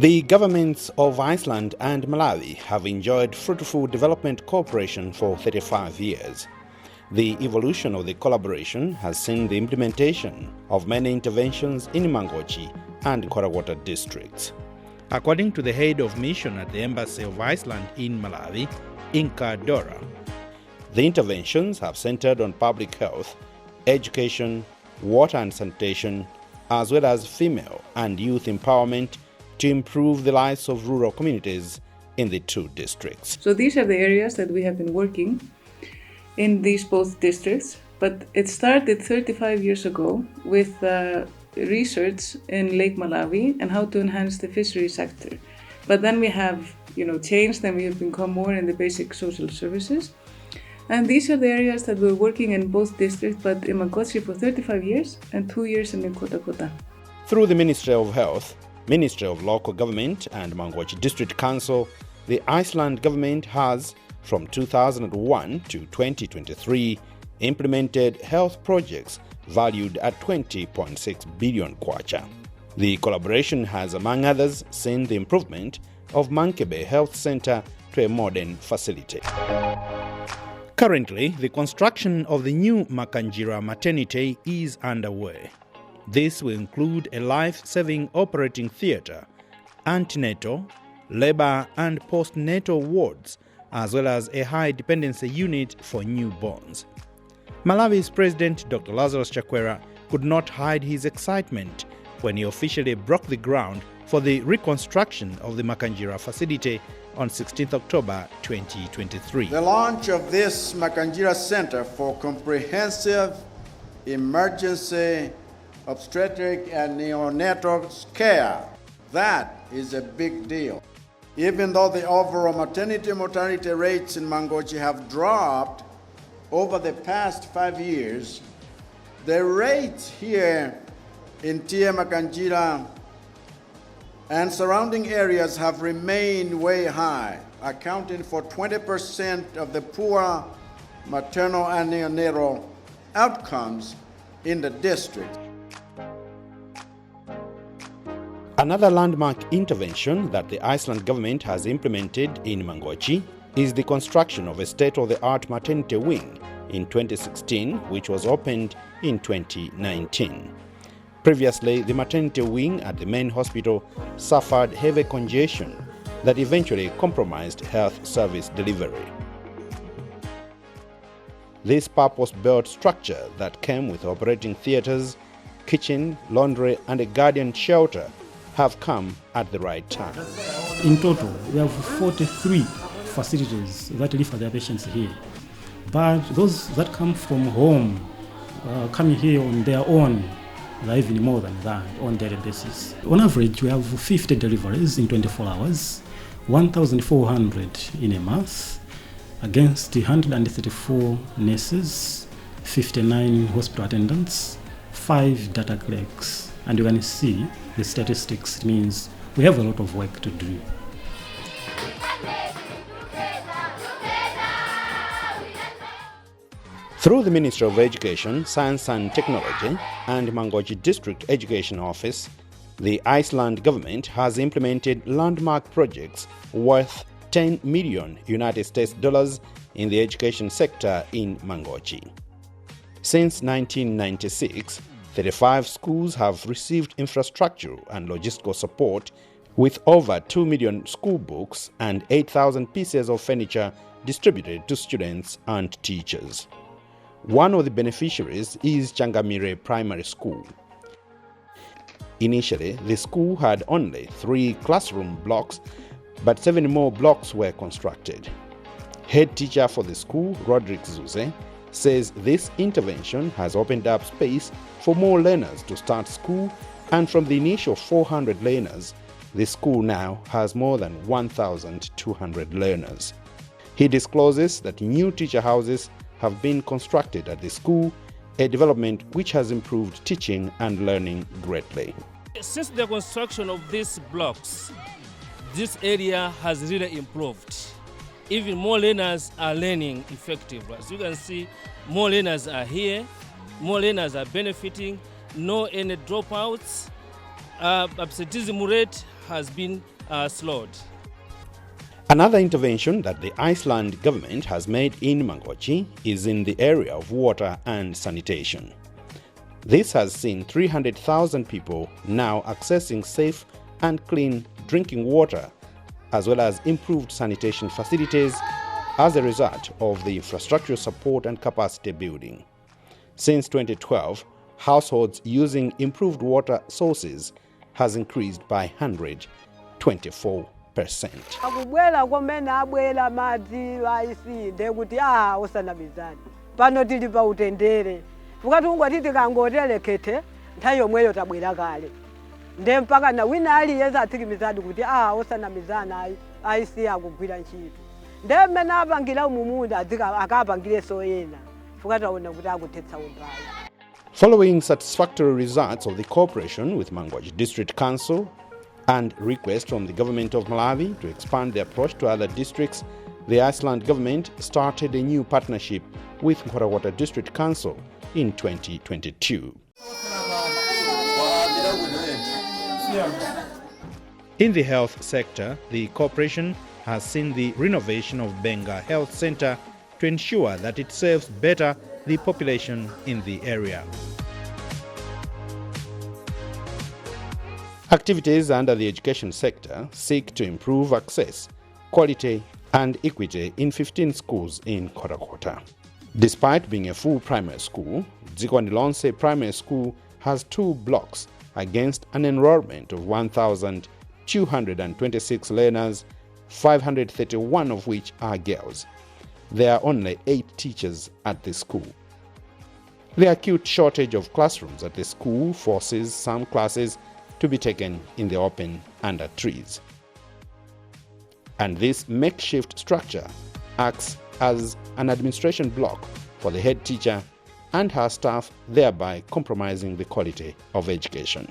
The governments of Iceland and Malawi have enjoyed fruitful development cooperation for 35 years. The evolution of the collaboration has seen the implementation of many interventions in Mangochi and Nkhotakota districts. According to the head of mission at the Embassy of Iceland in Malawi, Inka Dora, the interventions have centered on public health, education, water and sanitation, as well as female and youth empowerment to improve the lives of rural communities in the two districts. So these are the areas that we have been working in these both districts, but it started 35 years ago with research in Lake Malawi and how to enhance the fishery sector. But then we have changed and we have become more in the basic social services. And these are the areas that we're working in both districts, but in Mangochi for 35 years and 2 years in Nkhotakota. Through the Ministry of Health, Ministry of Local Government and Mangochi District Council, the Iceland Government has, from 2001 to 2023, implemented health projects valued at 20.6 billion kwacha. The collaboration has, among others, seen the improvement of Mankebe Health Center to a modern facility. Currently, the construction of the new Makanjira maternity is underway. This will include a life-saving operating theatre, antenatal, labor and postnatal wards, as well as a high-dependency unit for newborns. Malawi's President Dr. Lazarus Chakwera could not hide his excitement when he officially broke the ground for the reconstruction of the Makanjira facility on 16 October 2023. The launch of this Makanjira Center for Comprehensive Emergency Obstetric and Neonatal Care, that is a big deal. Even though the overall maternity mortality rates in Mangochi have dropped over the past 5 years, the rates here in Tia Makanjira and surrounding areas have remained way high, accounting for 20% of the poor maternal and neonatal outcomes in the district. Another landmark intervention that the Iceland government has implemented in Mangochi is the construction of a state-of-the-art maternity wing in 2016, which was opened in 2019. Previously, the maternity wing at the main hospital suffered heavy congestion that eventually compromised health service delivery. This purpose-built structure that came with operating theatres, kitchen, laundry and a guardian shelter have come at the right time. In total, we have 43 facilities that live for their patients here. But those that come from home, coming here on their own, there are even more than that on a daily basis. On average, we have 50 deliveries in 24 hours, 1,400 in a month, against 134 nurses, 59 hospital attendants, 5 data clerks. And you can see the statistics. It means we have a lot of work to do. Through the Ministry of Education, Science and Technology and Mangochi District Education Office, the Iceland government has implemented landmark projects worth $10 million in the education sector in Mangochi. Since 1996, 35 schools have received infrastructural and logistical support, with over 2 million school books and 8,000 pieces of furniture distributed to students and teachers. One of the beneficiaries is Changamire Primary School. Initially, the school had only 3 classroom blocks, but 7 more blocks were constructed. Head teacher for the school, Roderick Zuze, says this intervention has opened up space for more learners to start school, and from the initial 400 learners, the school now has more than 1,200 learners. He discloses that new teacher houses have been constructed at the school, a development which has improved teaching and learning greatly. Since the construction of these blocks, this area has really improved. Even more learners are learning effectively. As you can see, more learners are here, more learners are benefiting, no any dropouts, absenteeism rate has been slowed. Another intervention that the Iceland government has made in Mangochi is in the area of water and sanitation. This has seen 300,000 people now accessing safe and clean drinking water, as well as improved sanitation facilities as a result of the infrastructure support and capacity building. Since 2012, households using improved water sources has increased by 124%. Akubwela komene abwela madzi vaisinde kuti osanamizana pano tili pa utendere fukati ungoti tikangotelekete nthawi yomweyo tabwera kale nde mpaka na wina aliyense atsikimizadi kuti osanamizana aisi akugwira ntchito nde mmene apangira umumunda akapangireso ena fukati aona kuti akuthetsa umbali. Following satisfactory results of the cooperation with Mangochi District Council and request from the government of Malawi to expand the approach to other districts, the Iceland government started a new partnership with Nkhotakota District Council in 2022. In the health sector, the cooperation has seen the renovation of Benga Health Center to ensure that it serves better the population in the area. Activities under the education sector seek to improve access, quality and equity in 15 schools in Nkhotakota. Despite being a full primary school, Dzikwanilonse Primary School has 2 blocks against an enrollment of 1,226 learners, 531 of which are girls. There are only 8 teachers at the school. The acute shortage of classrooms at the school forces some classes to be taken in the open under trees. And this makeshift structure acts as an administration block for the head teacher and her staff, thereby compromising the quality of education.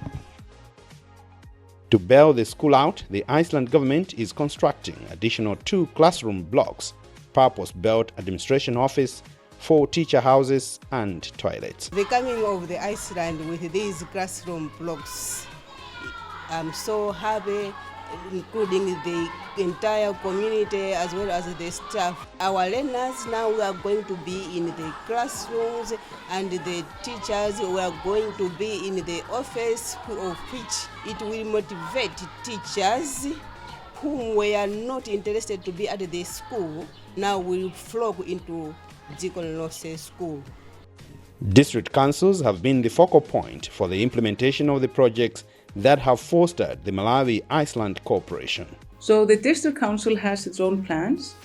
To bail the school out, the Iceland government is constructing additional 2 classroom blocks, purpose-built administration office, 4 teacher houses and toilets. The coming of the Iceland with these classroom blocks, I'm so happy, including the entire community as well as the staff. Our learners now are going to be in the classrooms and the teachers are going to be in the office, of which it will motivate teachers whom were not interested to be at the school now will flock into Dzikwanilonse school. District councils have been the focal point for the implementation of the projects that have fostered the Malawi-Iceland cooperation. So the district council has its own plans.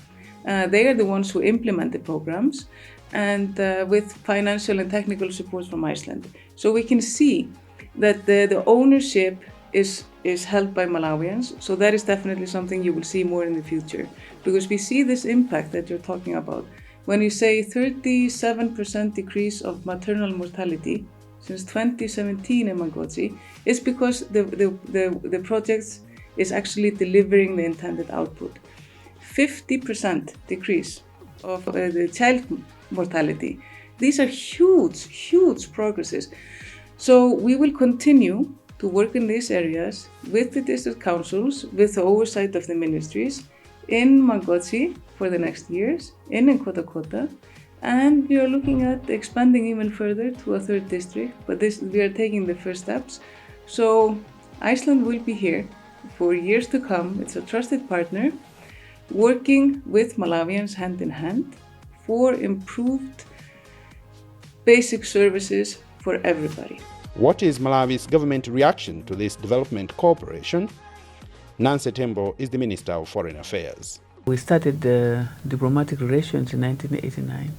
They are the ones who implement the programs and with financial and technical support from Iceland. So we can see that the ownership is held by Malawians. So that is definitely something you will see more in the future, because we see this impact that you're talking about. When you say 37% decrease of maternal mortality since 2017 in Mangochi, it's because the project is actually delivering the intended output. 50% decrease of the child mortality. These are huge progresses. So we will continue to work in these areas with the district councils, with the oversight of the ministries, in Mangochi for the next years, in Nkhotakota, and we are looking at expanding even further to a 3rd district, but we are taking the first steps. So Iceland will be here for years to come. It's a trusted partner, working with Malawians hand in hand for improved basic services for everybody. What is Malawi's government reaction to this development cooperation? Nancy Tembo is the Minister of Foreign Affairs. We started the diplomatic relations in 1989.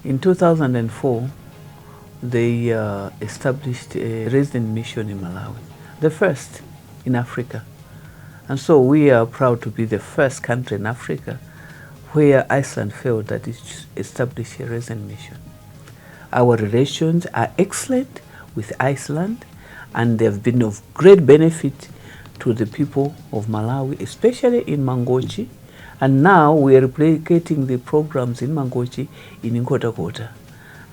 In 2004, they established a resident mission in Malawi, the first in Africa. And so we are proud to be the first country in Africa where Iceland felt that it should establish a resident mission. Our relations are excellent with Iceland, and they have been of great benefit to the people of Malawi, especially in Mangochi. And now we are replicating the programs in Mangochi in Nkhotakota.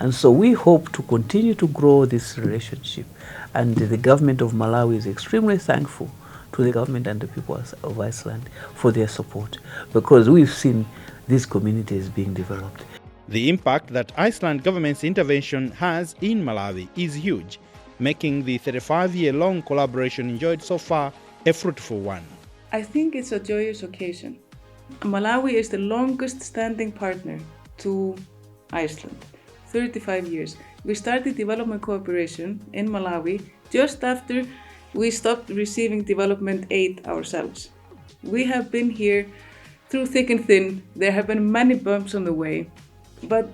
And so we hope to continue to grow this relationship. And the government of Malawi is extremely thankful to the government and the people of Iceland for their support, because we've seen these communities being developed. The impact that Iceland government's intervention has in Malawi is huge, making the 35-year-long collaboration enjoyed so far a fruitful one. I think it's a joyous occasion. Malawi is the longest standing partner to Iceland, 35 years. We started development cooperation in Malawi just after we stopped receiving development aid ourselves. We have been here through thick and thin. There have been many bumps on the way. But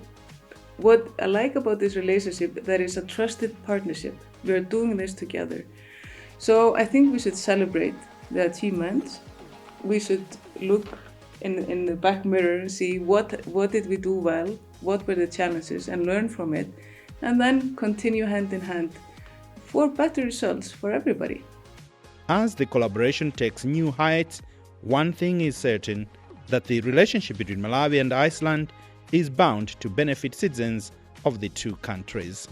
what I like about this relationship, that is a trusted partnership. We are doing this together. So I think we should celebrate the achievements. We should look in the back mirror and see what did we do well, what were the challenges, and learn from it, and then continue hand in hand for better results for everybody. As the collaboration takes new heights, one thing is certain, that the relationship between Malawi and Iceland is bound to benefit citizens of the two countries.